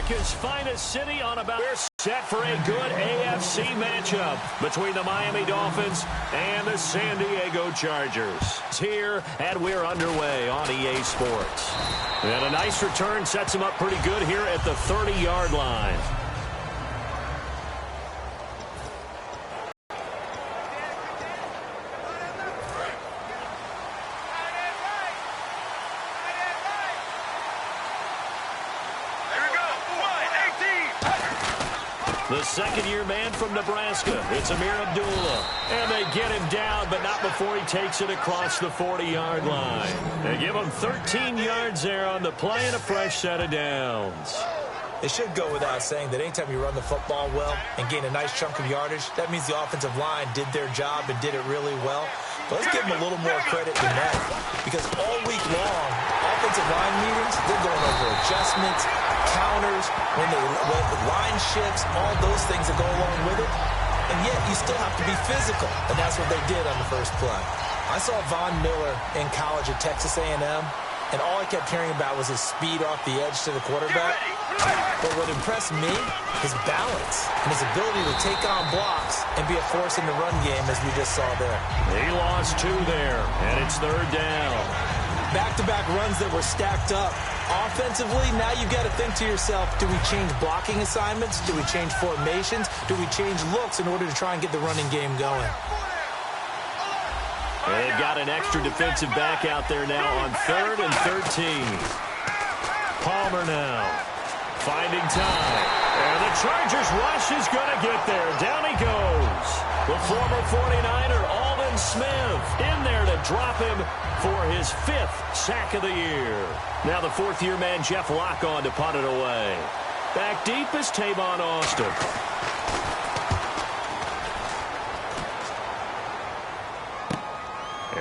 America's finest city on about. We're set for a good AFC matchup between the Miami Dolphins and the San Diego Chargers. It's here, and we're underway on EA Sports. And a nice return sets him up pretty good here at the 30-yard line. The second-year man from Nebraska, it's Amir Abdullah. And they get him down, but not before he takes it across the 40-yard line. They give him 13 yards there on the play and a fresh set of downs. It should go without saying that anytime you run the football well and gain a nice chunk of yardage, that means the offensive line did their job and did it really well. But let's give them a little more credit than that, because all week long, offensive line meetings, they're going over adjustments, counters, when line shifts, all those things that go along with it. And yet you still have to be physical, and that's what they did on the first play. I saw Von Miller in college at Texas A&M, and all I kept hearing about was his speed off the edge to the quarterback. But what impressed me, his balance and his ability to take on blocks and be a force in the run game, as we just saw there. He lost 2 there, and it's third down. Back-to-back runs that were stacked up. Offensively, now you've got to think to yourself, do we change blocking assignments? Do we change formations? Do we change looks in order to try and get the running game going? They've got an extra defensive back out there now on 3rd and 13. Palmer now finding time. And the Chargers rush is going to get there. Down he goes. The former 49er, Aldon Smith, in there to drop him for his 5th sack of the year. Now the 4th-year man, Jeff Locke, on to punt it away. Back deep is Tavon Austin.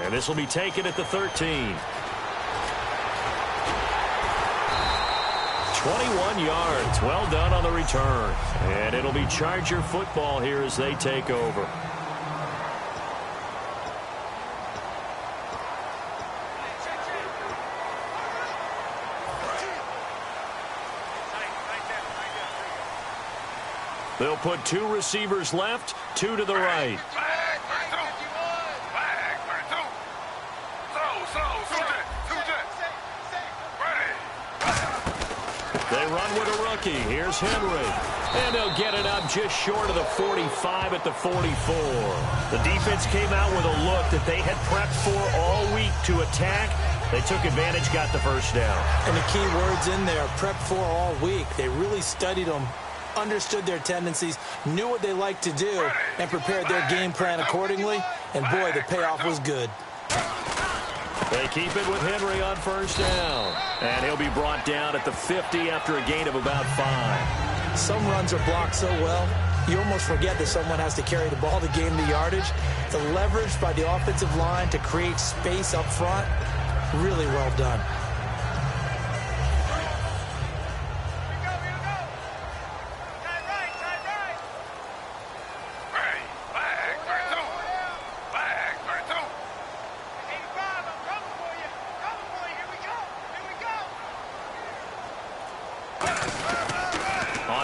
And this will be taken at the 13. 21 yards. Well done on the return. And it'll be Charger football here as they take over. They'll put 2 receivers left, 2 to the right. They run with a rookie. Here's Henry. And they'll get it up just short of the 45 at the 44. The defense came out with a look that they had prepped for all week to attack. They took advantage, got the first down. And the key words in there, prepped for all week. They really studied them, understood their tendencies, knew what they liked to do, and prepared their game plan accordingly. And, boy, the payoff was good. They keep it with Henry on first down. And he'll be brought down at the 50 after a gain of about 5. Some runs are blocked so well, you almost forget that someone has to carry the ball to gain the yardage. The leverage by the offensive line to create space up front, really well done.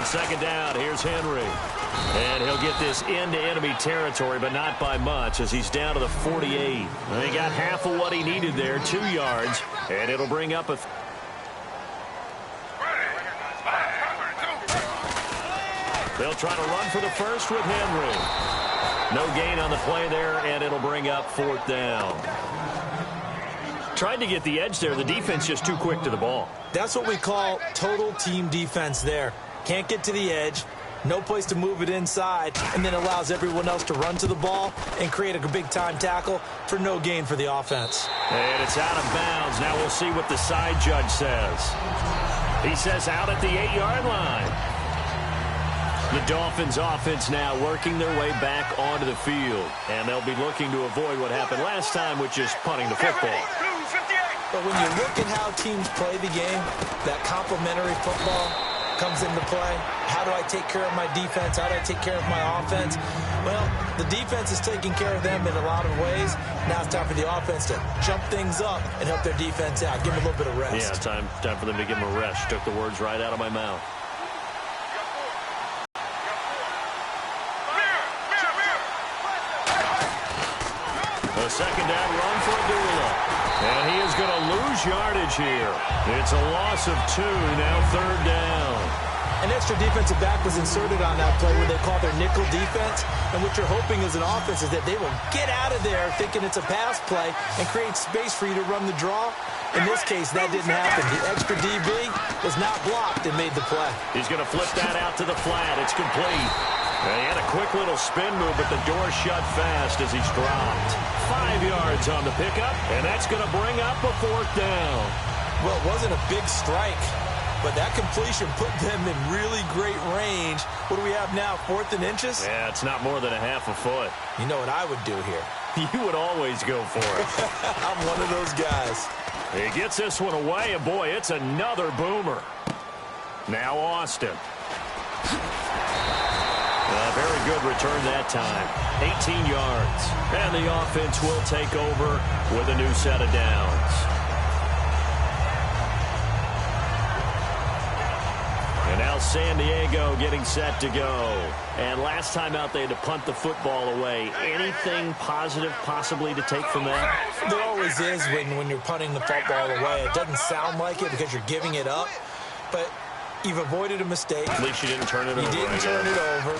Second down, here's Henry. And he'll get this into enemy territory, but not by much, as he's down to the 48. They got half of what he needed there, 2 yards, and it'll bring up a... They'll try to run for the first with Henry. No gain on the play there, and it'll bring up 4th down. Tried to get the edge there. The defense just too quick to the ball. That's what we call total team defense there. Can't get to the edge, no place to move it inside, and then allows everyone else to run to the ball and create a big-time tackle for no gain for the offense. And it's out of bounds. Now we'll see what the side judge says. He says out at the 8-yard line. The Dolphins offense now working their way back onto the field, and they'll be looking to avoid what happened last time, which is punting the football. But when you look at how teams play the game, that complementary football comes into play. How do I take care of my defense? How do I take care of my offense? Well, the defense is taking care of them in a lot of ways. Now it's time for the offense to jump things up and help their defense out. Give them a little bit of rest. Yeah, time for them to give them a rest. Took the words right out of my mouth. A second down run for Abdullah. And he is going to lose yardage here. It's a loss of 2, now third down. An extra defensive back was inserted on that play where they call their nickel defense. And what you're hoping as an offense is that they will get out of there thinking it's a pass play and create space for you to run the draw. In this case, that didn't happen. The extra DB was not blocked and made the play. He's going to flip that out to the flat. It's complete. And he had a quick little spin move, but the door shut fast as he's dropped. 5 yards on the pickup, and that's going to bring up a 4th down. Well, it wasn't a big strike, but that completion put them in really great range. What do we have now, 4th and inches? Yeah, it's not more than a half a foot. You know what I would do here? You would always go for it. I'm one of those guys. He gets this one away, and boy, it's another boomer. Now Austin. Very good return that time. 18 yards. And the offense will take over with a new set of downs. And now San Diego getting set to go. And last time out, they had to punt the football away. Anything positive possibly to take from that? There always is when you're punting the football away. It doesn't sound like it because you're giving it up, but you've avoided a mistake. At least you didn't turn it over. You didn't turn it over,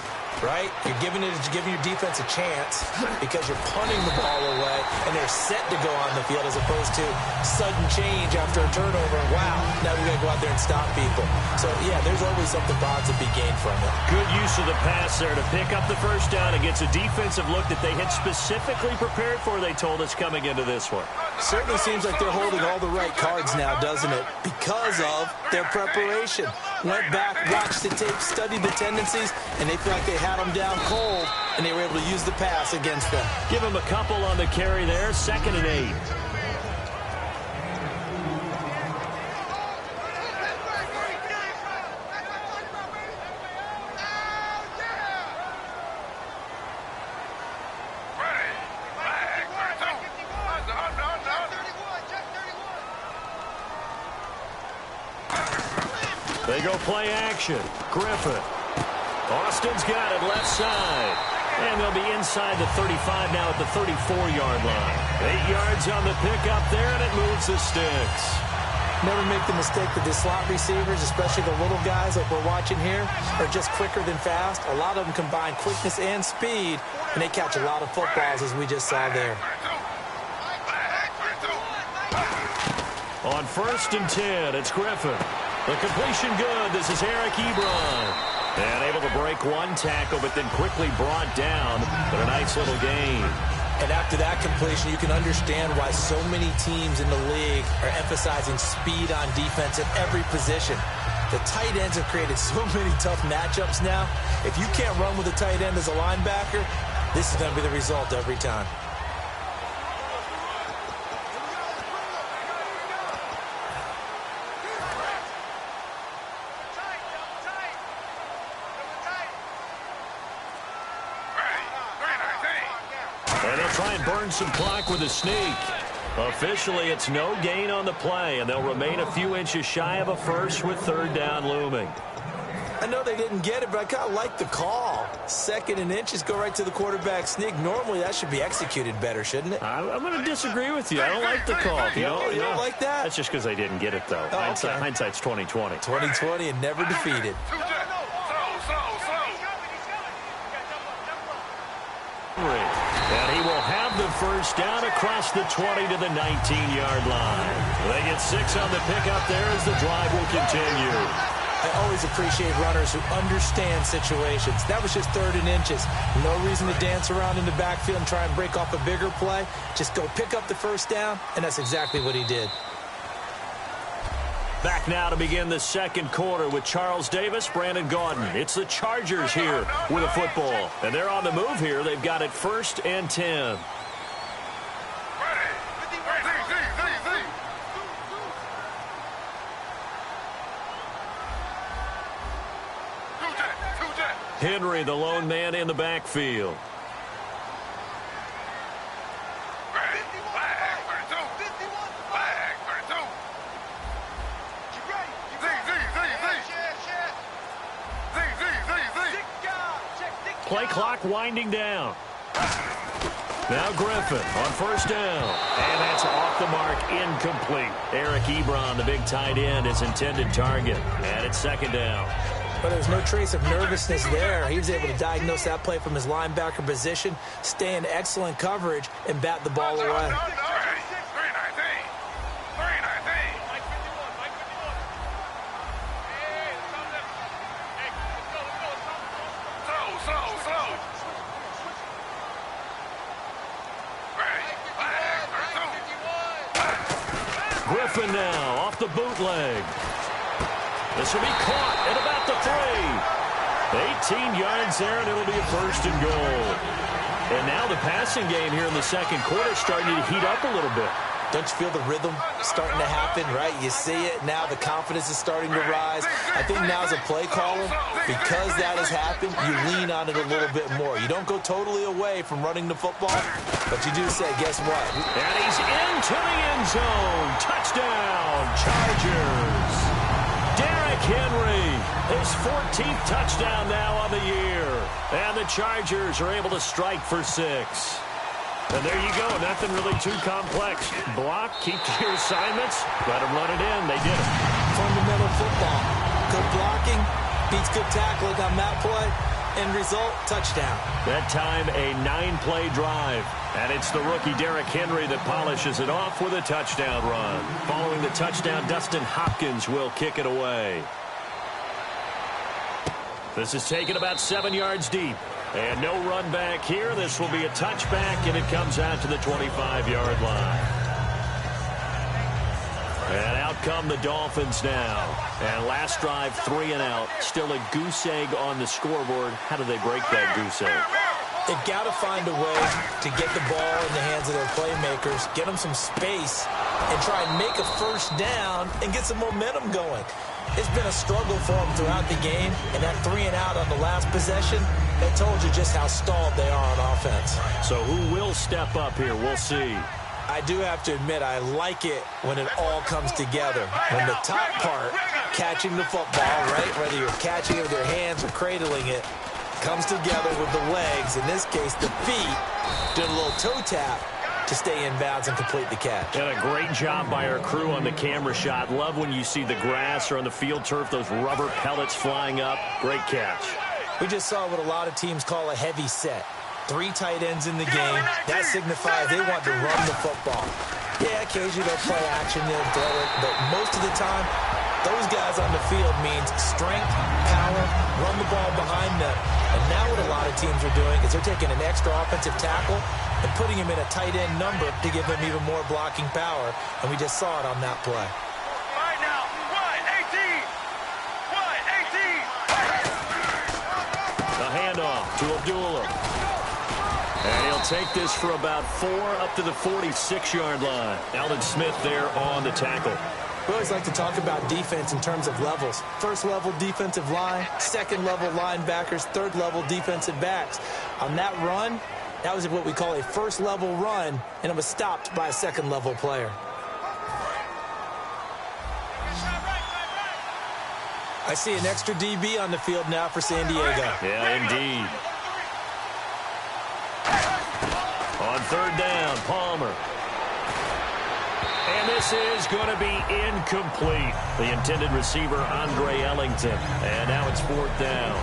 right? You're giving your defense a chance because you're punting the ball away, and they're set to go on the field as opposed to sudden change after a turnover. Wow, now we got to go out there and stop people. So, yeah, there's always something positive to be gained from it. Good use of the pass there to pick up the first down against a defensive look that they had specifically prepared for, they told us, coming into this one. Certainly seems like they're holding all the right cards now, doesn't it? Because of their preparation. Went back, watched the tape, studied the tendencies, and they feel like they had them down cold, and they were able to use the pass against them. Give them a couple on the carry there, 2nd and 8. They go play action. Griffin. Austin's got it left side. And they'll be inside the 35 now at the 34-yard line. 8 yards on the pickup there, and it moves the sticks. Never make the mistake that the slot receivers, especially the little guys like we're watching here, are just quicker than fast. A lot of them combine quickness and speed, and they catch a lot of footballs, as we just saw there. On 1st and 10, it's Griffin. The completion good. This is Eric Ebron. And able to break one tackle, but then quickly brought down. But a nice little gain. And after that completion, you can understand why so many teams in the league are emphasizing speed on defense at every position. The tight ends have created so many tough matchups now. If you can't run with a tight end as a linebacker, this is going to be the result every time. And they'll try and burn some clock with a sneak. Officially, it's no gain on the play, and they'll remain a few inches shy of a first with 3rd down looming. I know they didn't get it, but I kind of like the call. 2nd and inches, go right to the quarterback sneak. Normally, that should be executed better, shouldn't it? I'm going to disagree with you. I don't like the call. You don't like that? That's just because I didn't get it, though. Oh, okay. Hindsight's 20/20. 20/20 and never defeated. And he will have the first down across the 20 to the 19-yard line. They get 6 on the pickup there as the drive will continue. I always appreciate runners who understand situations. That was just 3rd and inches. No reason to dance around in the backfield and try and break off a bigger play. Just go pick up the first down, and that's exactly what he did. Back now to begin the second quarter with Charles Davis, Brandon Gaudin. It's the Chargers here with a football. And they're on the move here. They've got it 1st and 10. Henry, the lone man in the backfield. Play clock winding down. Now Griffin on first down. And that's off the mark, incomplete. Eric Ebron, the big tight end, his intended target. And it's second down. But there's no trace of nervousness there. He was able to diagnose that play from his linebacker position, stay in excellent coverage, and bat the ball away. Griffin now off the bootleg. This will be caught at about the 3. 18 yards there, and it'll be a first and goal. And now the passing game here in the second quarter starting to heat up a little bit. Don't you feel the rhythm starting to happen, right? You see it. Now the confidence is starting to rise. I think now as a play caller, because that has happened, you lean on it a little bit more. You don't go totally away from running the football, but you do say, guess what? And he's into the end zone. Touchdown, Chargers. Derrick Henry, his 14th touchdown now on the year. And the Chargers are able to strike for 6. And there you go. Nothing really too complex. Block, keep to your assignments, let them run it in. They did it. Fundamental football. Good blocking, beats good tackling on that play. End result, touchdown. That time, a 9-play drive. And it's the rookie Derrick Henry that polishes it off with a touchdown run. Following the touchdown, Dustin Hopkins will kick it away. This is taken about 7 yards deep. And no run back here. This will be a touchback, and it comes out to the 25-yard line. And out come the Dolphins now. And last drive, 3 and out. Still a goose egg on the scoreboard. How do they break that goose egg? They've got to find a way to get the ball in the hands of their playmakers, get them some space, and try and make a first down and get some momentum going. It's been a struggle for them throughout the game, and that 3 and out on the last possession, that told you just how stalled they are on offense. So who will step up here? We'll see. I do have to admit, I like it when it all comes together. When the top part, catching the football, right, whether you're catching it with your hands or cradling it, comes together with the legs, in this case the feet, doing a little toe tap to stay in bounds and complete the catch. And a great job by our crew on the camera shot. Love when you see the grass or on the field turf, those rubber pellets flying up. Great catch. We just saw what a lot of teams call a heavy set. 3 tight ends in the game. That signifies they want to run the football. Yeah, occasionally they'll play action, they'll throw it, but most of the time, those guys on the field means strength, power, run the ball behind them. And now what a lot of teams are doing is they're taking an extra offensive tackle and putting him in a tight end number to give him even more blocking power. And we just saw it on that play. Right now, 1-18. The handoff to Abdullah. And he'll take this for about 4 up to the 46-yard line. Aldon Smith there on the tackle. We always like to talk about defense in terms of levels. First level defensive line, second level linebackers, third level defensive backs. On that run, that was what we call a first level run, and it was stopped by a second level player. I see an extra DB on the field now for San Diego. Yeah, indeed. On third down, Palmer. And this is going to be incomplete. The intended receiver, Andre Ellington. And now it's 4th down.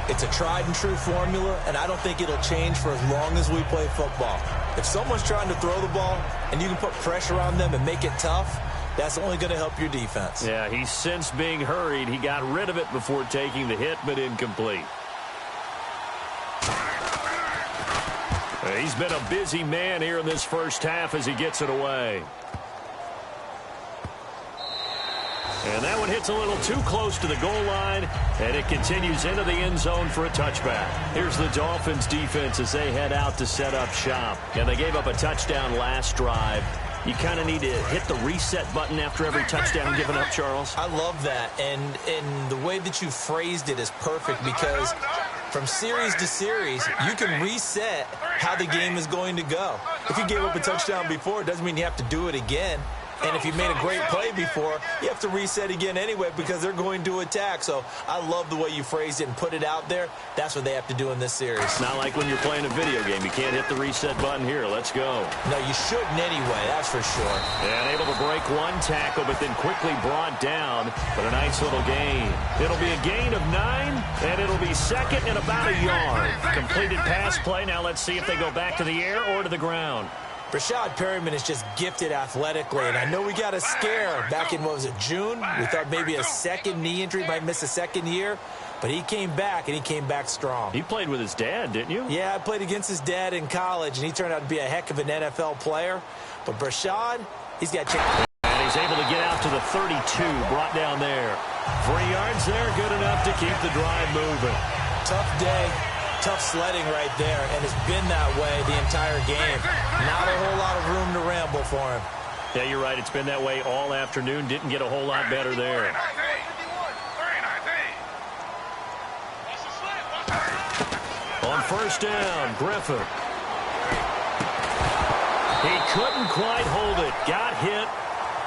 It's a tried and true formula, and I don't think it'll change for as long as we play football. If someone's trying to throw the ball and you can put pressure on them and make it tough, that's only going to help your defense. Yeah, he's since being hurried. He got rid of it before taking the hit, but incomplete. He's been a busy man here in this first half as he gets it away. And that one hits a little too close to the goal line, and it continues into the end zone for a touchback. Here's the Dolphins defense as they head out to set up shop. And they gave up a touchdown last drive. You kind of need to hit the reset button after every touchdown given up, Charles. I love that, and the way that you phrased it is perfect because from series to series, you can reset how the game is going to go. If you gave up a touchdown before, it doesn't mean you have to do it again. And if you made a great play before, you have to reset again anyway because they're going to attack. So I love the way you phrased it and put it out there. That's what they have to do in this series. Not like when you're playing a video game. You can't hit the reset button here. Let's go. No, you shouldn't anyway, that's for sure. And able to break one tackle, but then quickly brought down. But a nice little gain. It'll be a gain of 9, and it'll be second and about a yard. Completed pass play. Now let's see if they go back to the air or to the ground. Rashad Perryman is just gifted athletically, and I know we got a scare back in, what was it, June? We thought maybe a second knee injury, might miss a second year, but he came back, and he came back strong. He played with his dad, didn't you? Yeah, I played against his dad in college, and he turned out to be a heck of an NFL player. But Rashad, he's got chance. And he's able to get out to the 32, brought down there. 3 yards there, good enough to keep the drive moving. Tough day. Tough sledding right there, and it's been that way the entire game. Not a whole lot of room to ramble for him. Yeah, you're right. It's been that way all afternoon. Didn't get a whole lot better there. On first down, Griffin. He couldn't quite hold it. Got hit.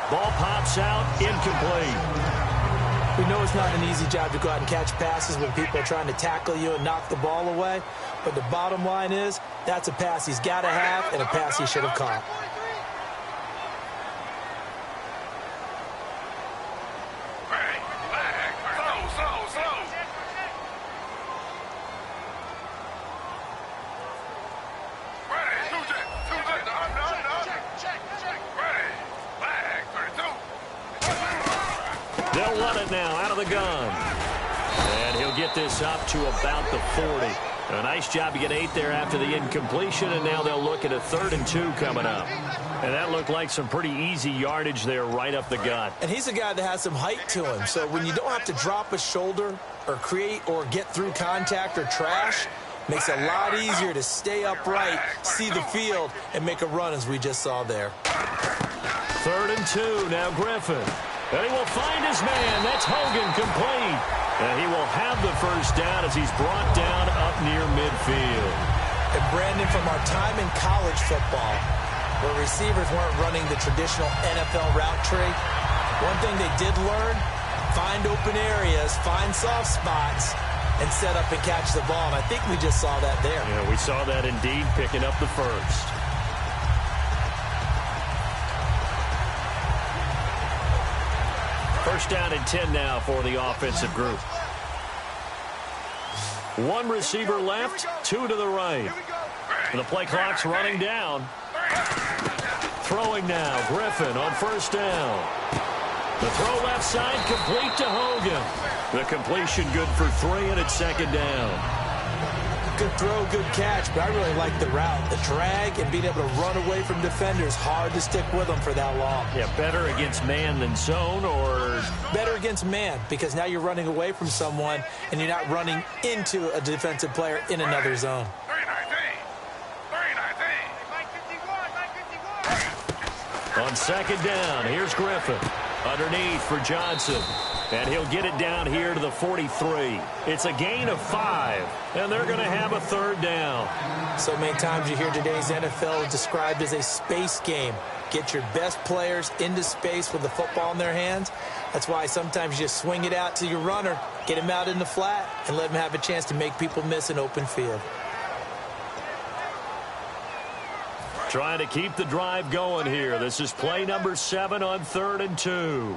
Ball pops out, incomplete. We know it's not an easy job to go out and catch passes when people are trying to tackle you and knock the ball away. But the bottom line is, that's a pass he's got to have and a pass he should have caught. They'll run it now out of the gun. And he'll get this up to about the 40. A nice job to get 8 there after the incompletion, and now they'll look at a 3rd and 2 coming up. And that looked like some pretty easy yardage there right up the gut. And he's a guy that has some height to him. So when you don't have to drop a shoulder or create or get through contact or trash, makes it a lot easier to stay upright, see the field, and make a run as we just saw there. 3rd and 2, now Griffin. And he will find his man. That's Hogan, complete. And he will have the first down as he's brought down up near midfield. And Brandon, from our time in college football, where receivers weren't running the traditional NFL route tree, one thing they did learn, find open areas, find soft spots, and set up and catch the ball. And I think we just saw that there. Yeah, we saw that indeed, picking up the first. First down and 10 now for the offensive group. 1 receiver left, 2 to the right. And the play clock's running down. Throwing now, Griffin on first down. The throw left side, complete to Hogan. The completion good for 3, and it's 2nd down. Good throw, good catch, but I really like the route. The drag and being able to run away from defenders, hard to stick with them for that long. Yeah, better against man than zone, or? Better against man, because now you're running away from someone and you're not running into a defensive player in another zone. On 2nd down, here's Griffin. Underneath for Johnson. And he'll get it down here to the 43. It's a gain of 5, and they're going to have a 3rd down. So many times you hear today's NFL described as a space game. Get your best players into space with the football in their hands. That's why sometimes you just swing it out to your runner, get him out in the flat, and let him have a chance to make people miss an open field. Trying to keep the drive going here. This is play number 7 on 3rd and 2.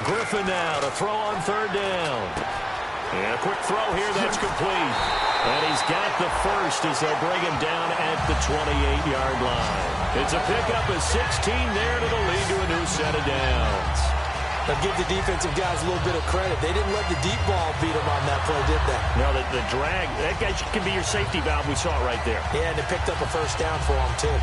Griffin now to throw on 3rd down. And a quick throw here, that's complete. And he's got the first as they'll bring him down at the 28-yard line. It's a pickup of 16 there, and it'll lead to a new set of downs. Now give the defensive guys a little bit of credit. They didn't let the deep ball beat them on that play, did they? No, the drag, that guy can be your safety valve. We saw it right there. Yeah, and they picked up a first down for him, too.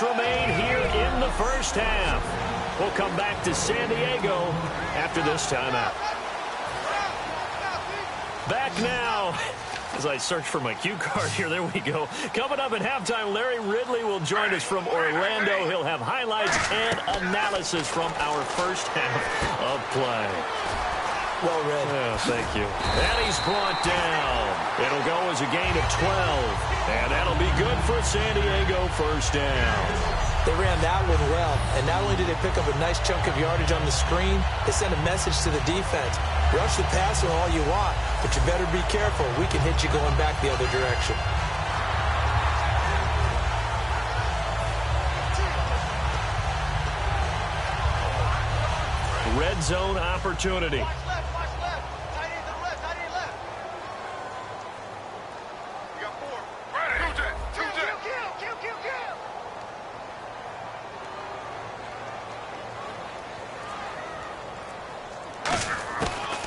Remain here in the first half. We'll come back to San Diego after this timeout. Back now As I search for my cue card here, there we go. Coming up at halftime, Larry Ridley will join us from Orlando. He'll have highlights and analysis from our first half of play. Well read. Yeah, thank you. And he's brought down. It'll go as a gain of 12. And that'll be good for San Diego, first down. They ran that one well, and not only did they pick up a nice chunk of yardage on the screen, they sent a message to the defense. Rush the passer all you want, but you better be careful. We can hit you going back the other direction. Red zone opportunity.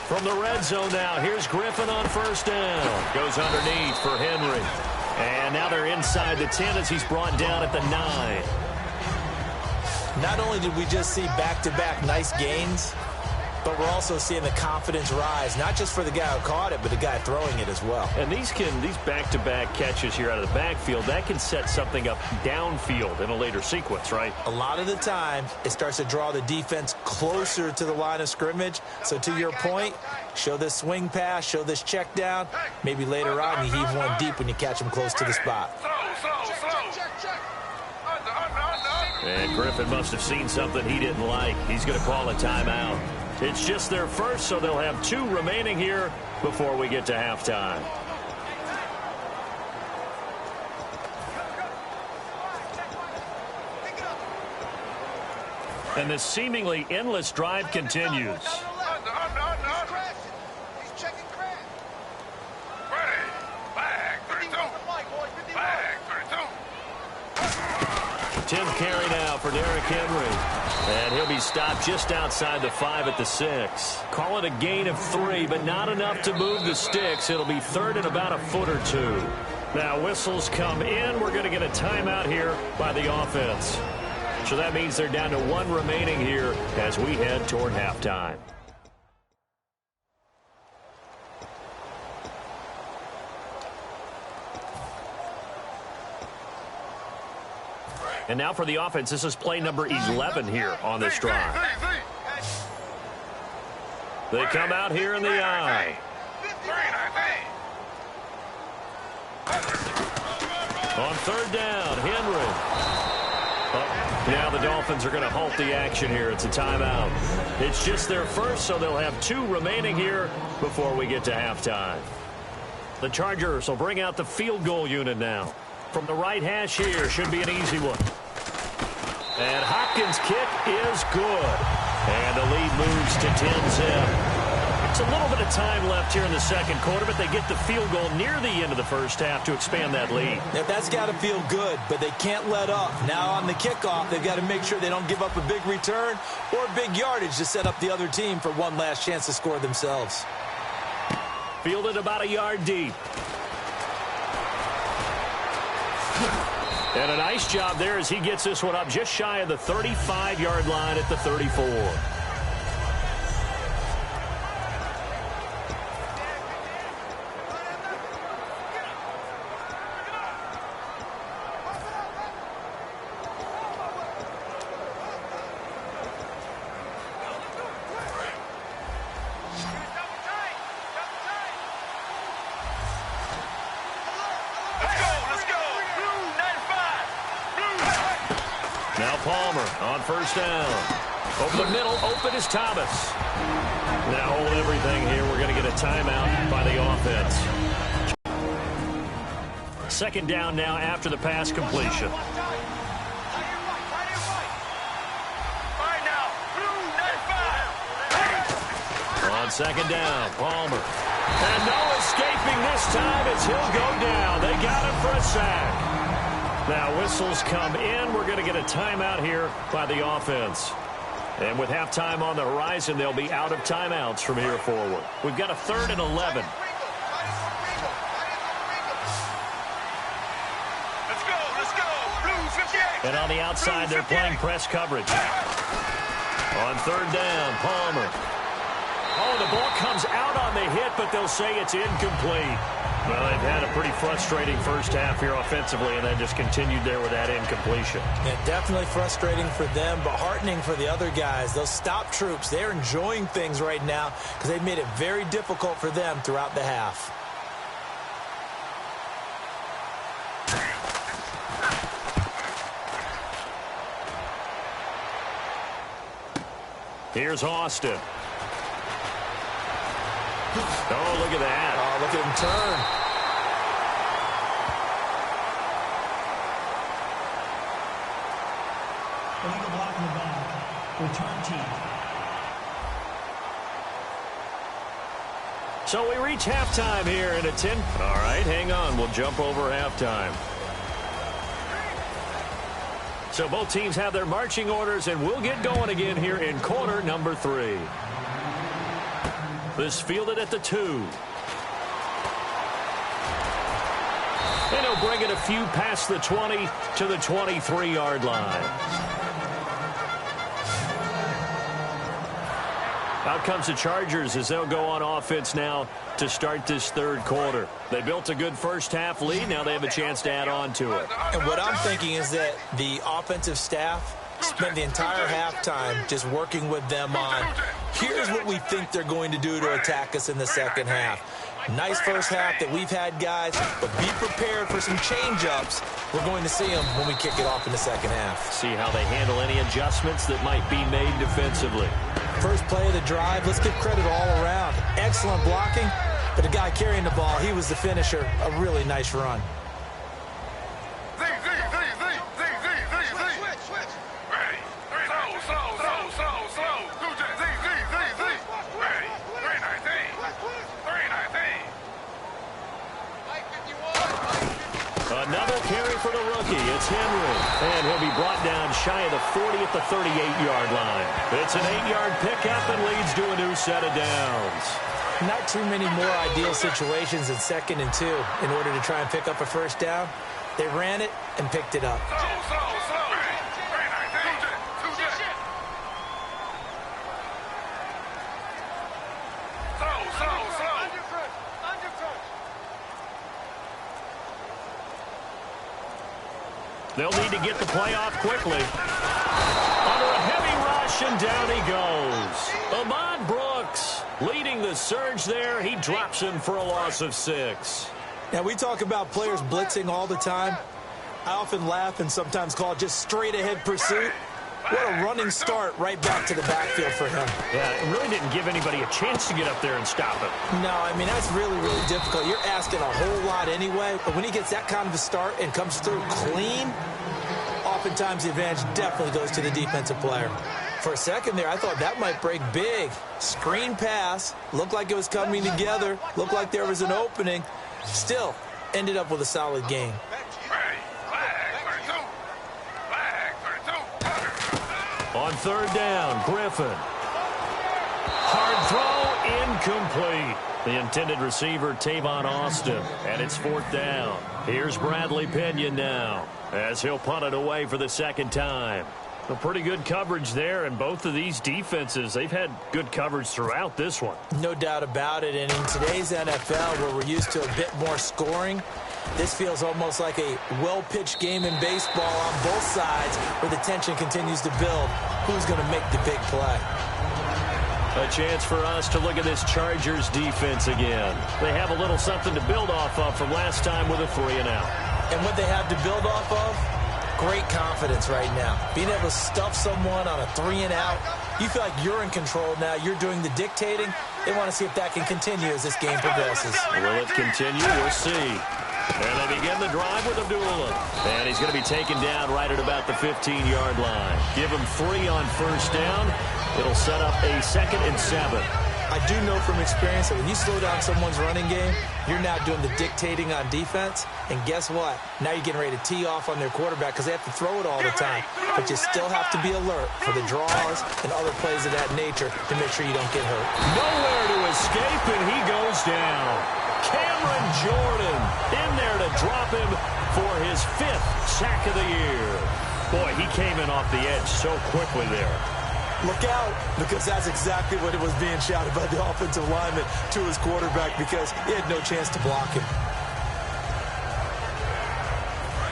From the red zone now, here's Griffin on first down. Goes underneath for Henry. And now they're inside the 10 as he's brought down at the 9. Not only did we just see back-to-back nice gains, but we're also seeing the confidence rise, not just for the guy who caught it, but the guy throwing it as well. And these back-to-back catches here out of the backfield, that can set something up downfield in a later sequence, right? A lot of the time, it starts to draw the defense closer to the line of scrimmage. So to your point, show this swing pass, show this check down. Maybe later on you heave one deep when you catch him close to the spot. And Griffin must have seen something he didn't like. He's going to call a timeout. It's just their first, so they'll have 2 remaining here before we get to halftime. And this seemingly endless drive continues. Tim carry now for Derrick Henry. And he'll be stopped just outside the 5 at the 6. Call it a gain of 3, but not enough to move the sticks. It'll be 3rd and about a foot or 2. Now whistles come in. We're going to get a timeout here by the offense. So that means they're down to 1 remaining here as we head toward halftime. And now for the offense, this is play number 11 here on this drive. They come out here in the eye. On 3rd down, Henry. Now the Dolphins are going to halt the action here. It's a timeout. It's just their first, so they'll have 2 remaining here before we get to halftime. The Chargers will bring out the field goal unit now. From the right hash here, should be an easy one. And Hopkins' kick is good. And the lead moves to 10-zip. It's a little bit of time left here in the second quarter, but they get the field goal near the end of the first half to expand that lead. Yeah, that's got to feel good, but they can't let up. Now on the kickoff, they've got to make sure they don't give up a big return or big yardage to set up the other team for one last chance to score themselves. Fielded about a yard deep. And a nice job there as he gets this one up just shy of the 35-yard line at the 34. On first down. Over the middle, open is Thomas. Now hold everything here. We're going to get a timeout by the offense. 2nd down now after the pass completion. On 2nd down, Palmer. And no escaping this time as he'll go down. They got him for a sack. Now whistles come in. We're going to get a timeout here by the offense. And with halftime on the horizon, they'll be out of timeouts from here forward. We've got a 3rd and 11. Let's go. Blues 58. And on the outside, they're playing press coverage. On 3rd down, Palmer. Oh, the the ball comes out on the hit, but they'll say it's incomplete. Well, they've had a pretty frustrating first half here offensively, and then just continued there with that incompletion. Yeah, definitely frustrating for them, but heartening for the other guys. Those stop troops, they're enjoying things right now because they've made it very difficult for them throughout the half. Here's Austin. Oh, look at that. Oh, look at him turn. Illegal block in the back. Return team. So we reach halftime here in a 10. All right, hang on. We'll jump over halftime. So both teams have their marching orders, and we'll get going again here in quarter number 3. This fielded at the 2. And he'll bring it a few past the 20 to the 23-yard line. Out comes the Chargers as they'll go on offense now to start this third quarter. They built a good first half lead. Now they have a chance to add on to it. And what I'm thinking is that the offensive staff spent the entire halftime just working with them on, here's what we think they're going to do to attack us in the second half. Nice first half that we've had, guys, but be prepared for some change-ups. We're going to see them when we kick it off in the second half. See how they handle any adjustments that might be made defensively. First play of the drive, let's give credit all around. Excellent blocking, but the guy carrying the ball, he was the finisher. A really nice run. Another carry for the rookie. It's Henry. And he'll be brought down shy of the 40 at the 38-yard line. It's an 8-yard pickup and leads to a new set of downs. Not too many more ideal situations in 2nd and 2 in order to try and pick up a first down. They ran it and picked it up. They'll need to get the play off quickly. Under a heavy rush, and down he goes. Ahmad Brooks leading the surge there. He drops him for a loss of 6. Now, we talk about players blitzing all the time. I often laugh and sometimes call it just straight-ahead pursuit. What a running start right back to the backfield for him. Yeah, it really didn't give anybody a chance to get up there and stop it. No, I mean, that's really, really difficult. You're asking a whole lot anyway, but when he gets that kind of a start and comes through clean, oftentimes the advantage definitely goes to the defensive player. For a second there, I thought that might break big. Screen pass, looked like it was coming together, looked like there was an opening. Still, ended up with a solid game. On 3rd down, Griffin. Hard throw, incomplete. The intended receiver, Tavon Austin, and it's 4th down. Here's Bradley Pinion now, as he'll punt it away for the 2nd time. A pretty good coverage there, and both of these defenses, they've had good coverage throughout this one. No doubt about it, and in today's NFL, where we're used to a bit more scoring, this feels almost like a well-pitched game in baseball on both sides where the tension continues to build. Who's going to make the big play? A chance for us to look at this Chargers defense again. They have a little something to build off of from last time with a 3-and-out. And what they have to build off of? Great confidence right now. Being able to stuff someone on a 3-and-out, you feel like you're in control now. You're doing the dictating. They want to see if that can continue as this game progresses. Will it continue? We'll see. And they begin the drive with Abdullah. And he's going to be taken down right at about the 15-yard line. Give him 3 on 1st down. It'll set up a 2nd and 7. I do know from experience that when you slow down someone's running game, you're now doing the dictating on defense. And guess what? Now you're getting ready to tee off on their quarterback because they have to throw it all the time. But you still have to be alert for the draws and other plays of that nature to make sure you don't get hurt. Nowhere to escape, and he goes down. Cameron Jordan in there to drop him for his 5th sack of the year. Boy, he came in off the edge so quickly there. Look out, because that's exactly what it was being shouted by the offensive lineman to his quarterback, because he had no chance to block him.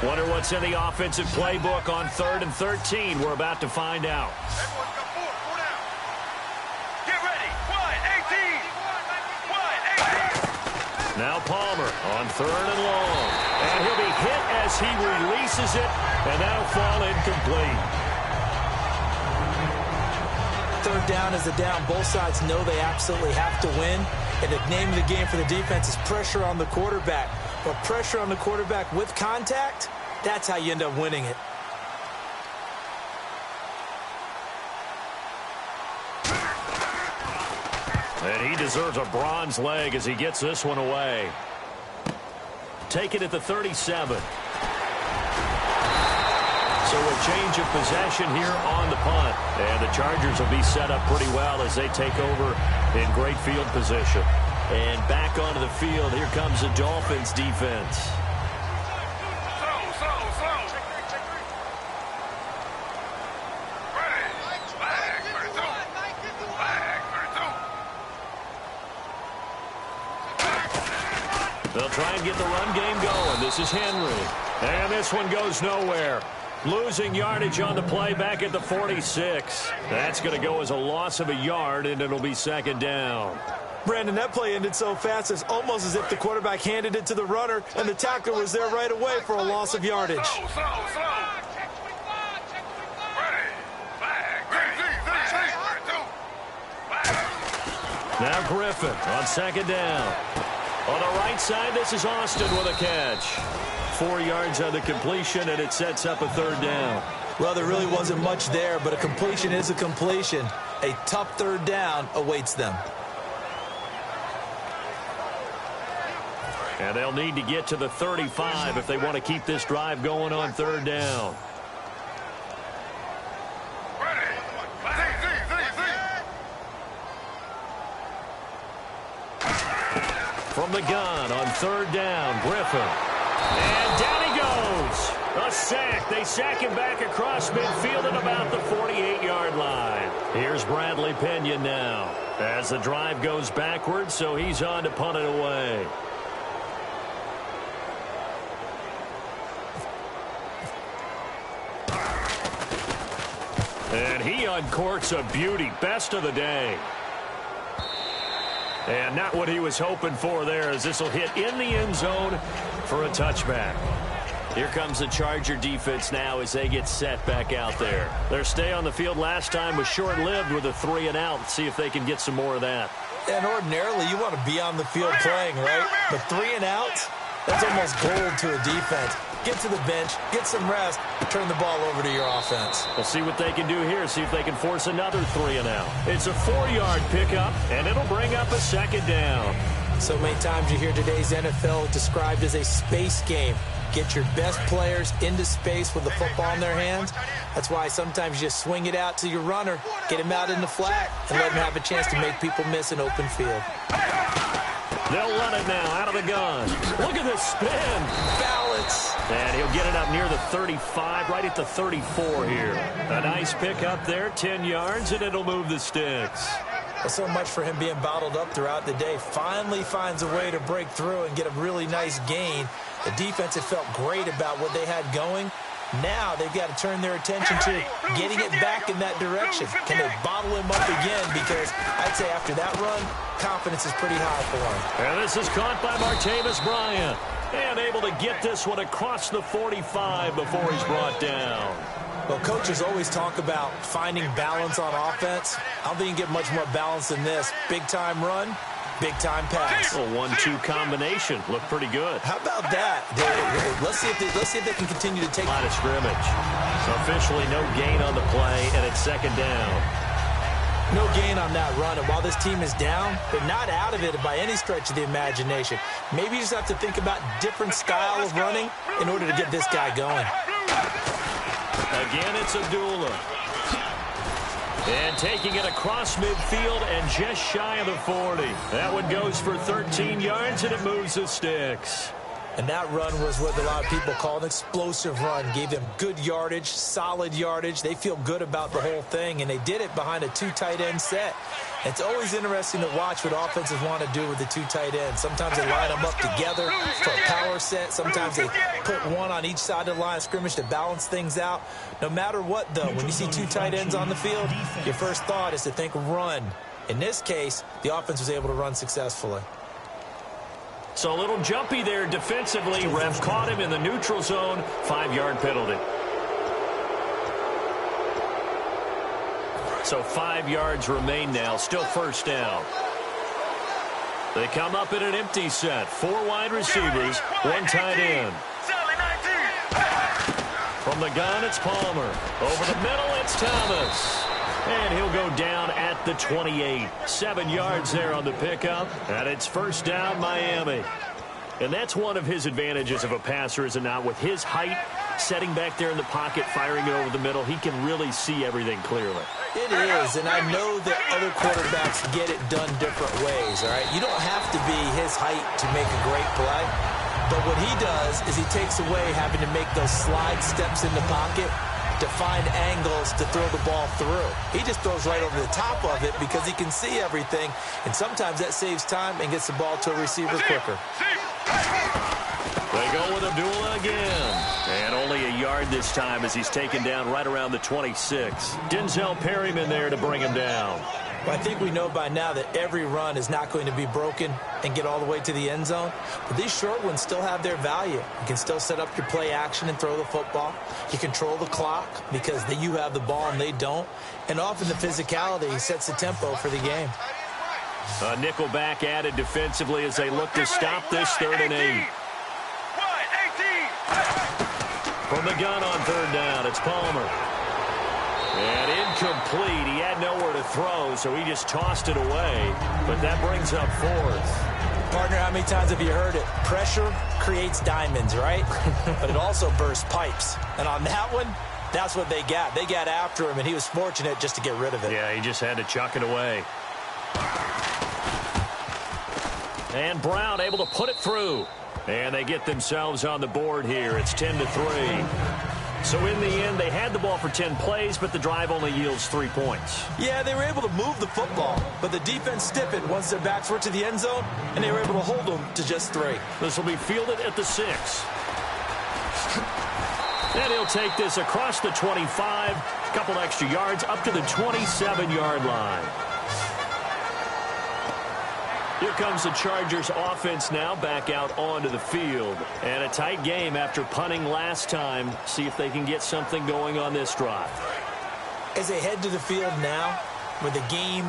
Wonder what's in the offensive playbook on 3rd and 13. We're about to find out. Everyone come forward. Go down. Get ready. Wide 18. Wide 18. Now Palmer on 3rd and long. And he'll be hit as he releases it, and that'll fall incomplete. 3rd down is a down. Both sides know they absolutely have to win. And the name of the game for the defense is pressure on the quarterback. But pressure on the quarterback with contact, that's how you end up winning it. And he deserves a bronze leg as he gets this one away. Take it at the 37. So a change of possession here on the punt. And the Chargers will be set up pretty well as they take over in great field position. And back onto the field, here comes the Dolphins defense. Slow. Ready. Flag 32. Flag 32. They'll try and get the run game going. This is Henry. And this one goes nowhere. Losing yardage on the play back at the 46. That's going to go as a loss of a yard, and it'll be 2nd down. Brandon, that play ended so fast, it's almost as if the quarterback handed it to the runner, and the tackler was there right away for a loss of yardage. Slow. Ready. Flag 32. Now Griffin on 2nd down. On the right side, this is Austin with a catch. 4 yards on the completion, and it sets up a 3rd down. Well, there really wasn't much there, but a completion is a completion. A tough 3rd down awaits them. And they'll need to get to the 35 if they want to keep this drive going on 3rd down. Ready. From the gun on 3rd down, Griffin. And down he goes. A sack. They sack him back across midfield at about the 48-yard line. Here's Bradley Pinion now as the drive goes backwards, so he's on to punt it away. And he uncorks a beauty. Best of the day. And not what he was hoping for there, as this will hit in the end zone for a touchback. Here comes the Charger defense now as they get set back out there. Their stay on the field last time was short-lived with a 3 and out. Let's see if they can get some more of that. And ordinarily, you want to be on the field playing, right? But 3 and out, that's almost gold to a defense. Get to the bench, get some rest, turn the ball over to your offense. We'll see what they can do here, see if they can force another 3 and out. It's a 4-yard pickup, and it'll bring up a 2nd down. So many times you hear today's NFL described as a space game. Get your best players into space with the football in their hands. That's why sometimes you just swing it out to your runner, get him out in the flat, and let him have a chance to make people miss an open field. They'll run it now out of the gun. Look at this spin. Balance. And he'll get it up near the 35, right at the 34 here. A nice pickup there, 10 yards, and it'll move the sticks. Well, so much for him being bottled up throughout the day. Finally finds a way to break through and get a really nice gain. The defense had felt great about what they had going. Now they've got to turn their attention to getting it back in that direction. Can they bottle him up again? Because I'd say after that run, confidence is pretty high for him. And this is caught by Martavis Bryant. And able to get this one across the 45 before he's brought down. Well, coaches always talk about finding balance on offense. I don't think you can get much more balance than this. Big-time run, big-time pass. A 1-2 combination. Looked pretty good. How about that? Let's see if they can continue to take line of scrimmage. So officially no gain on the play, and it's 2nd down. No gain on that run, and while this team is down, they're not out of it by any stretch of the imagination. Maybe you just have to think about different style of running in order to get this guy going. Again, it's Abdullah. And taking it across midfield and just shy of the 40. That one goes for 13 yards, and it moves the sticks. And that run was what a lot of people call an explosive run. Gave them good yardage, solid yardage. They feel good about the whole thing, and they did it behind a 2 tight end set. It's always interesting to watch what offenses want to do with the 2 tight ends. Sometimes they line them up together for a power set. Sometimes they put one on each side of the line of scrimmage to balance things out. No matter what, though, when you see 2 tight ends on the field, your first thought is to think run. In this case, the offense was able to run successfully. So a little jumpy there defensively. Ref caught him in the neutral zone. 5-yard penalty. So 5 yards remain now. Still first down. They come up in an empty set. 4 wide receivers, 1 tight end. From the gun, it's Palmer. Over the middle, it's Thomas. And he'll go down at the 28. 7 yards there on the pickup. And it's first down, Miami. And that's one of his advantages of a passer, is it not? With his height, setting back there in the pocket, firing it over the middle, he can really see everything clearly. It is, and I know that other quarterbacks get it done different ways, all right? You don't have to be his height to make a great play. But what he does is he takes away having to make those slide steps in the pocket to find angles to throw the ball through. He just throws right over the top of it because he can see everything, and sometimes that saves time and gets the ball to a receiver quicker. They go with Abdullah again. And only a yard this time as he's taken down right around the 26. Denzel Perryman there to bring him down. Well, I think we know by now that every run is not going to be broken and get all the way to the end zone. But these short ones still have their value. You can still set up your play action and throw the football. You control the clock because you have the ball and they don't. And often the physicality sets the tempo for the game. A nickel back added defensively as they look to stop this 3rd and 8. From the gun on 3rd down, it's Palmer. And incomplete. He had nowhere to throw, so he just tossed it away. But that brings up 4th. Partner, how many times have you heard it? Pressure creates diamonds, right? But it also bursts pipes. And on that one, that's what they got. They got after him, and he was fortunate just to get rid of it. Yeah, he just had to chuck it away. And Brown able to put it through. And they get themselves on the board here. It's 10-3. So in the end, they had the ball for 10 plays, but the drive only yields 3 points. Yeah, they were able to move the football, but the defense stiffened once their backs were to the end zone, and they were able to hold them to just 3. This will be fielded at the 6. And he'll take this across the 25, a couple extra yards, up to the 27-yard line. Here comes the Chargers offense now back out onto the field. And a tight game after punting last time. See if they can get something going on this drive. As they head to the field now, with the game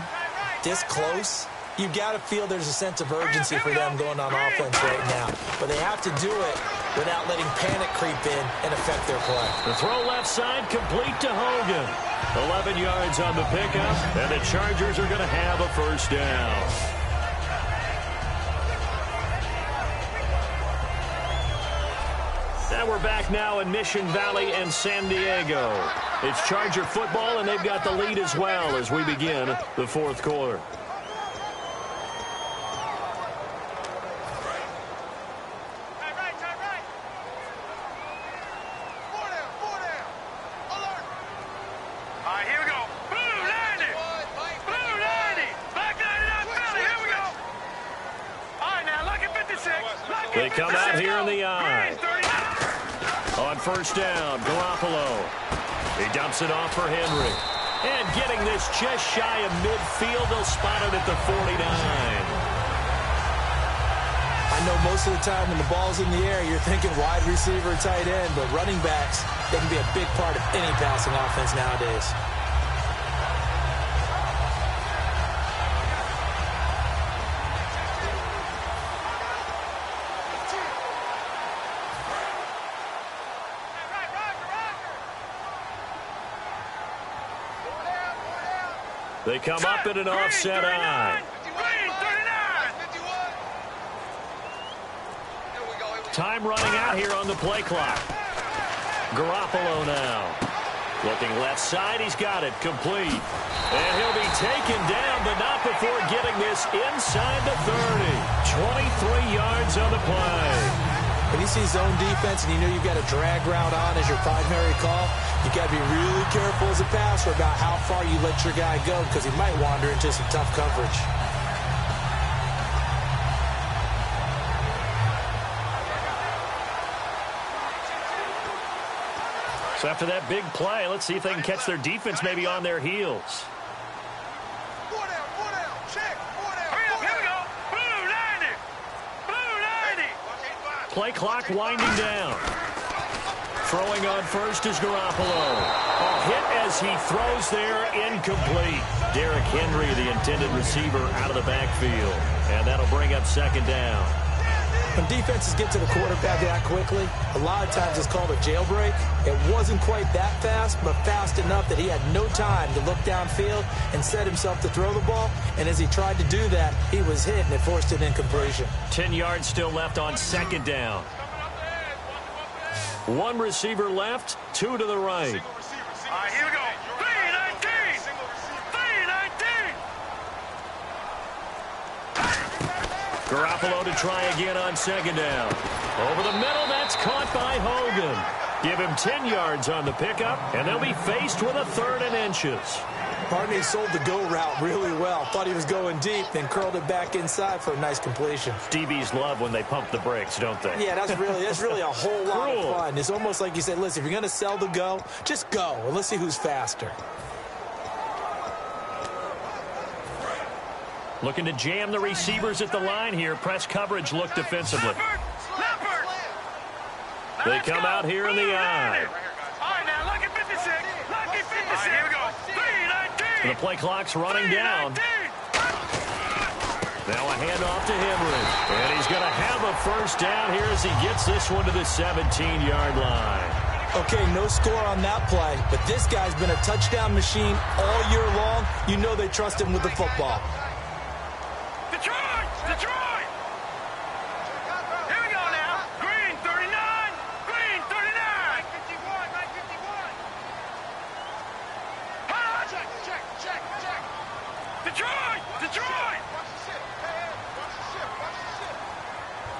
this close, you've got to feel there's a sense of urgency for them going on offense right now. But they have to do it without letting panic creep in and affect their play. The throw left side complete to Hogan. 11 yards on the pickup, and the Chargers are going to have a first down. And we're back now in Mission Valley and San Diego. It's Charger football, and they've got the lead as well as we begin the 4th quarter. They come out here in the eye. On first down, Garoppolo. He dumps it off for Henry. And getting this just shy of midfield, they'll spot it at the 49. I know most of the time when the ball's in the air, you're thinking wide receiver, tight end, but running backs, they can be a big part of any passing offense nowadays. They come up in an offset eye. Time running out here on the play clock. Garoppolo now. Looking left side, he's got it, complete. And he'll be taken down, but not before getting this inside the 30. 23 yards on the play. When you see zone defense and you know you've got a drag route on as your primary call, you got to be really careful as a passer about how far you let your guy go because he might wander into some tough coverage. So after that big play, let's see if they can catch their defense maybe on their heels. Play clock winding down. Throwing on first is Garoppolo. A hit as he throws there, incomplete. Derrick Henry, the intended receiver, out of the backfield. And that'll bring up second down. When defenses get to the quarterback that quickly, a lot of times it's called a jailbreak. It wasn't quite that fast, but fast enough that he had no time to look downfield and set himself to throw the ball. And as he tried to do that, he was hit, and it forced an incompletion. 10 yards still left on second down. One receiver left, two to the right. All right, here we go. 3-19. 3-19. Garoppolo to try again on second down. Over the middle, that's caught by Hogan. Give him 10 yards on the pickup, and they'll be faced with a third and inches. Barney sold the go route really well. Thought he was going deep, then curled it back inside for a nice completion. DBs love when they pump the brakes, don't they? Yeah, that's really a whole lot of fun. It's almost like you say, listen, if you're going to sell the go, just go, and let's see who's faster. Looking to jam the receivers at the line here. Press coverage look defensively. They come out here in the eye. All right, now, lucky 56. Lucky 56. All right, here we go. 3-19. The play clock's running down. Now a handoff to Henry. And he's going to have a first down here as he gets this one to the 17-yard line. Okay, no score on that play, but this guy's been a touchdown machine all year long. You know they trust him with the football. Detroit! Detroit! Here we go now. Green 39. Green 39. 951. 951. Check. Detroit! Detroit!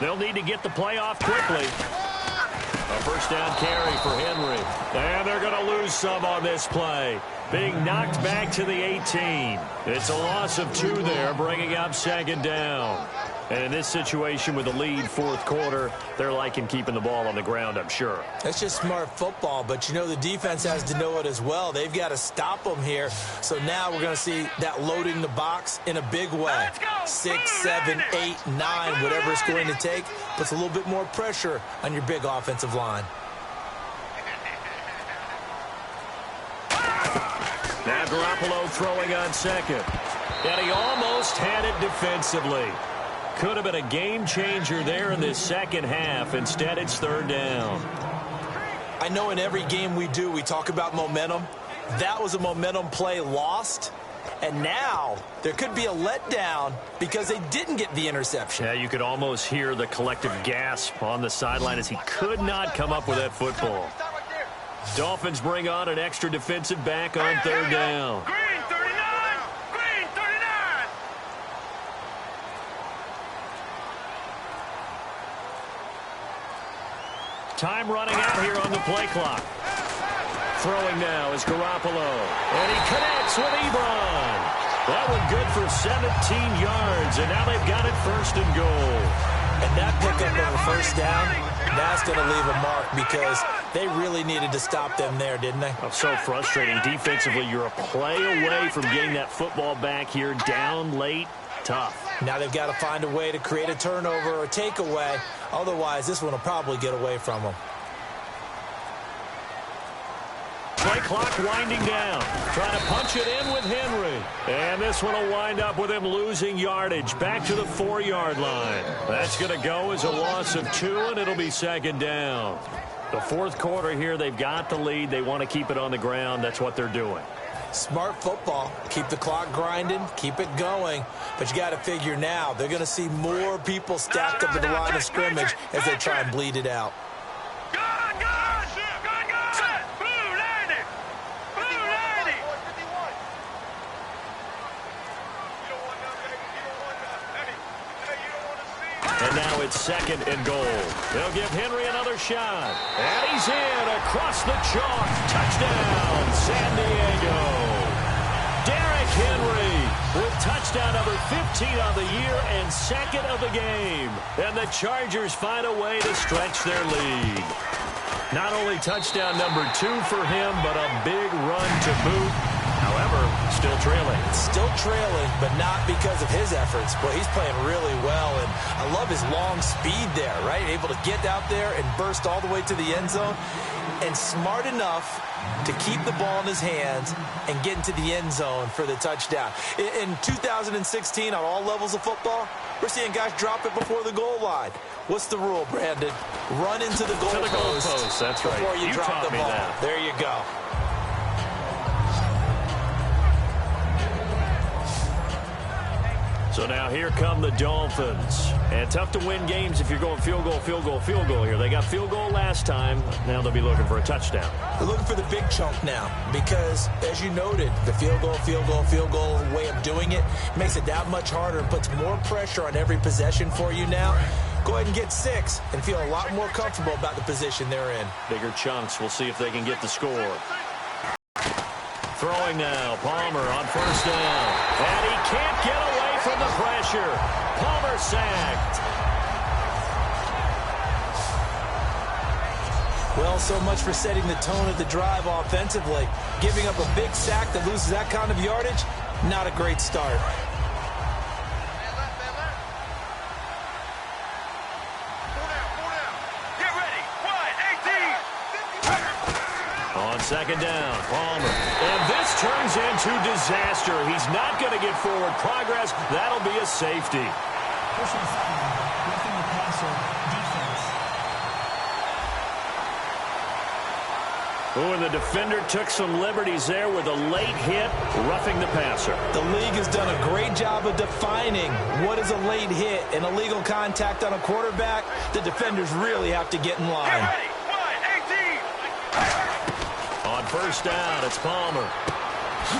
They'll need to get the play off quickly. A first down carry for Henry. And they're going to lose some on this play. Being knocked back to the 18. It's a loss of 2 there, bringing up second down. And in this situation with the lead fourth quarter, they're liking keeping the ball on the ground, I'm sure. That's just smart football, but you know the defense has to know it as well. They've got to stop them here. So now we're going to see that loading the box in a big way. 6, 7, 8, 9, whatever it's going to take, puts a little bit more pressure on your big offensive line. Now Garoppolo throwing on second. And he almost had it defensively. Could have been a game changer there in this second half. Instead, it's third down. I know in every game we do, we talk about momentum. That was a momentum play lost. And now there could be a letdown because they didn't get the interception. Yeah, you could almost hear the collective gasp on the sideline as he could not come up with that football. Dolphins bring on an extra defensive back on third down. Green 39. Green 39. Time running out here on the play clock. Throwing now is Garoppolo. And he connects with Ebron. That one good for 17 yards. And now they've got it first and goal. And that pickup of a first down, that's going to leave a mark because they really needed to stop them there, didn't they? Oh, so frustrating. Defensively, you're a play away from getting that football back here down late. Tough. Now they've got to find a way to create a turnover or takeaway. Otherwise, this one will probably get away from them. Play clock winding down. Trying to punch it in with Henry. And this one will wind up with him losing yardage. Back to the 4-yard line. That's going to go as a loss of 2, and it'll be second down. The fourth quarter here, they've got the lead. They want to keep it on the ground. That's what they're doing. Smart football. Keep the clock grinding. Keep it going. But you got to figure now, they're going to see more people stacked up at the line of scrimmage as they try and bleed it out. And now it's 2nd and goal. They'll give Henry another shot. And he's in across the chalk. Touchdown, San Diego. Derrick Henry with touchdown number 15 on the year and 2nd of the game. And the Chargers find a way to stretch their lead. Not only touchdown number 2 for him, but a big run to boot. However, still trailing. Still trailing, but not because of his efforts. Boy, he's playing really well, and I love his long speed there, right? Able to get out there and burst all the way to the end zone, and smart enough to keep the ball in his hands and get into the end zone for the touchdown. In 2016, on all levels of football, we're seeing guys drop it before the goal line. What's the rule, Brandon? Run into the goal post. That's right. Before you drop the ball. That. There you go. So now here come the Dolphins. And tough to win games if you're going field goal, field goal, field goal here. They got field goal last time. Now they'll be looking for a touchdown. They're looking for the big chunk now because, as you noted, the field goal, field goal, field goal way of doing it makes it that much harder and puts more pressure on every possession for you now. Go ahead and get 6 and feel a lot more comfortable about the position they're in. Bigger chunks. We'll see if they can get the score. Throwing now. Palmer on 1st down. And he can't get away from the pressure. Palmer sacked. Well, so much for setting the tone of the drive offensively. Giving up a big sack that loses that kind of yardage, not a great start. Get ready. 1, 18. On 2nd down, Palmer. And this turns into disaster. He's not going to get forward progress. That'll be a safety. Personal foul, roughing the passer, defense. Oh, and the defender took some liberties there with a late hit, roughing the passer. The league has done a great job of defining what is a late hit and illegal contact on a quarterback. The defenders really have to get in line. Get ready. 1, 18. On 1st down, it's Palmer.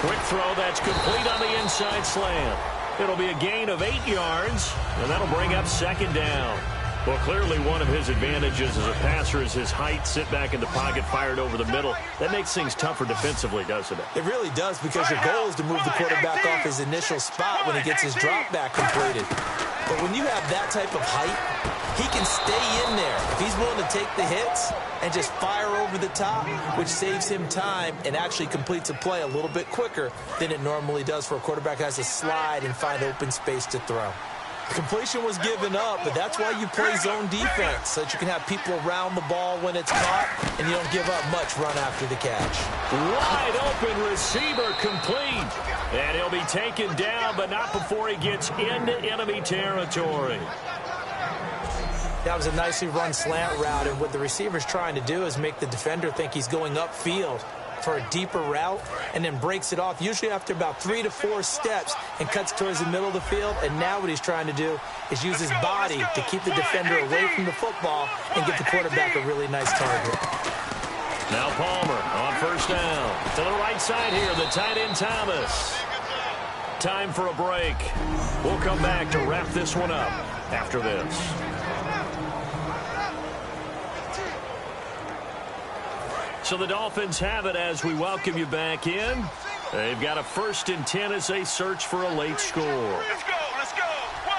Quick throw that's complete on the inside slant. It'll be a gain of 8 yards, and that'll bring up 2nd down. Well, clearly one of his advantages as a passer is his height. Sit back in the pocket, fired over the middle. That makes things tougher defensively, doesn't it? It really does, because your goal is to move the quarterback off his initial spot when he gets his drop back completed. But when you have that type of height, he can stay in there if he's willing to take the hits and just fire over the top, which saves him time and actually completes a play a little bit quicker than it normally does for a quarterback who has to slide and find open space to throw. The completion was given up, but that's why you play zone defense, so that you can have people around the ball when it's caught and you don't give up much run after the catch. Wide open receiver complete. And he'll be taken down, but not before he gets into enemy territory. That was a nicely run slant route, and what the receiver's trying to do is make the defender think he's going upfield for a deeper route, and then breaks it off, usually after about 3 to 4 steps, and cuts towards the middle of the field. And now what he's trying to do is use his body to keep the defender away from the football and give the quarterback a really nice target. Now Palmer on 1st down. To the right side here, the tight end Thomas. Time for a break. We'll come back to wrap this one up after this. So the Dolphins have it as we welcome you back in. They've got a 1st and 10 as they search for a late score. Let's go. 1,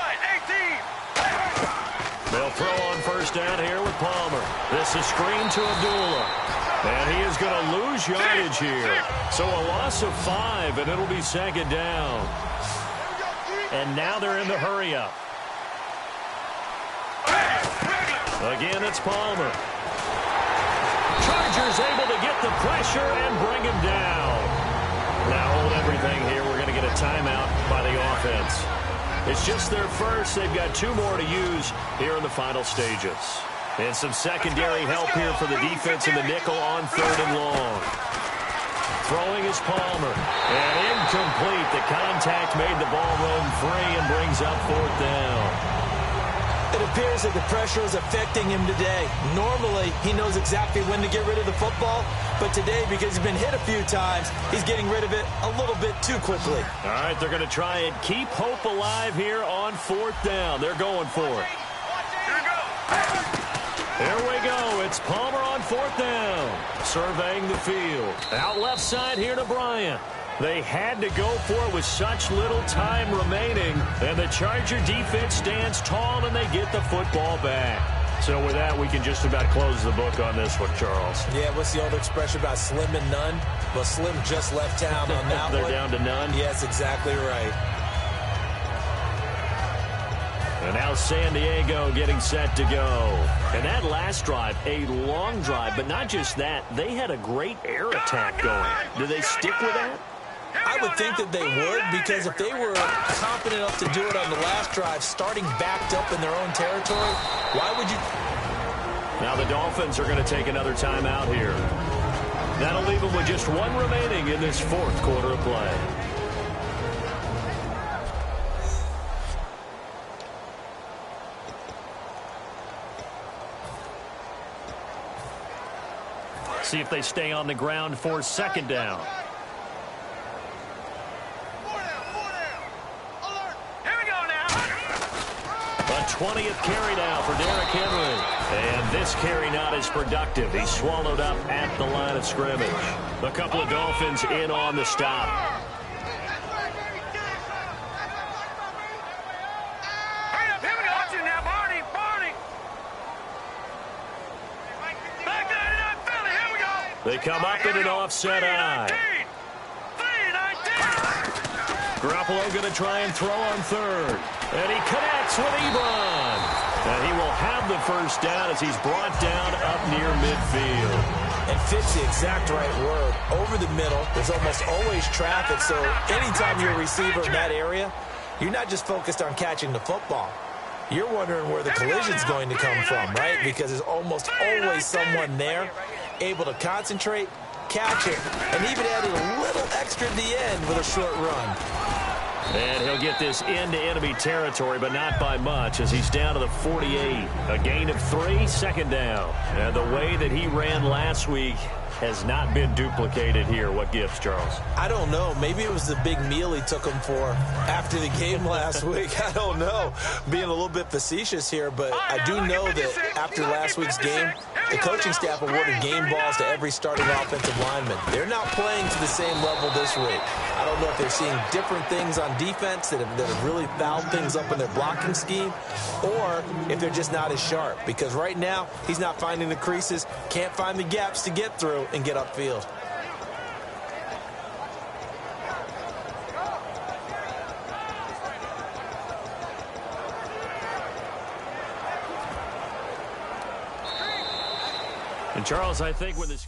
18. They'll throw on 1st down here with Palmer. This is screen to Abdullah. And he is going to lose yardage here. So a loss of 5, and it'll be 2nd down. And now they're in the hurry-up. Again, it's Palmer. Chargers able to get the pressure and bring him down. Now hold everything here. We're going to get a timeout by the offense. It's just their first. They've got 2 more to use here in the final stages. And some secondary help here for the defense in the nickel on 3rd and long. Throwing is Palmer. And incomplete. The contact made the ball roam free and brings up 4th down. It appears that the pressure is affecting him today. Normally, he knows exactly when to get rid of the football, but today, because he's been hit a few times, he's getting rid of it a little bit too quickly. All right, they're going to try and keep hope alive here on 4th down. They're going for it. Here we go. It's Palmer on 4th down. Surveying the field. Out left side here to Bryant. They had to go for it with such little time remaining. And the Charger defense stands tall, and they get the football back. So with that, we can just about close the book on this one, Charles. Yeah, what's the old expression about slim and none? Well, Slim just left town on that They're one. down to none? Yes, exactly right. And now San Diego getting set to go. And that last drive, a long drive, but not just that. They had a great air attack going. Do they stick with that? I would think that they would, because if they were confident enough to do it on the last drive, starting backed up in their own territory, why would you? Now the Dolphins are going to take another timeout here. That'll leave them with just one remaining in this 4th quarter of play. See if they stay on the ground for 2nd down. A 20th carry now for Derrick Henry. And this carry not as productive. He's swallowed up at the line of scrimmage. A couple of Dolphins in on the stop. They come up in an offset eye. Garoppolo going to try and throw on 3rd. And he connects with Ebron. And he will have the 1st down as he's brought down up near midfield. And fits the exact right word. Over the middle, there's almost always traffic. So anytime you're a receiver in that area, you're not just focused on catching the football. You're wondering where the collision's going to come from, right? Because there's almost always someone there able to concentrate, catch it, and even added a little extra at the end with a short run. And he'll get this into enemy territory, but not by much, as he's down to the 48. A gain of 3, 2nd down. And the way that he ran last week has not been duplicated here. What gives, Charles? I don't know. Maybe it was the big meal he took him for after the game last week. I don't know. Being a little bit facetious here, but I do know that after last week's game, the coaching staff awarded game balls to every starting offensive lineman. They're not playing to the same level this week. I don't know if they're seeing different things on defense that have really fouled things up in their blocking scheme, or if they're just not as sharp. Because right now, he's not finding the creases, can't find the gaps to get through and get upfield. And Charles, I think when the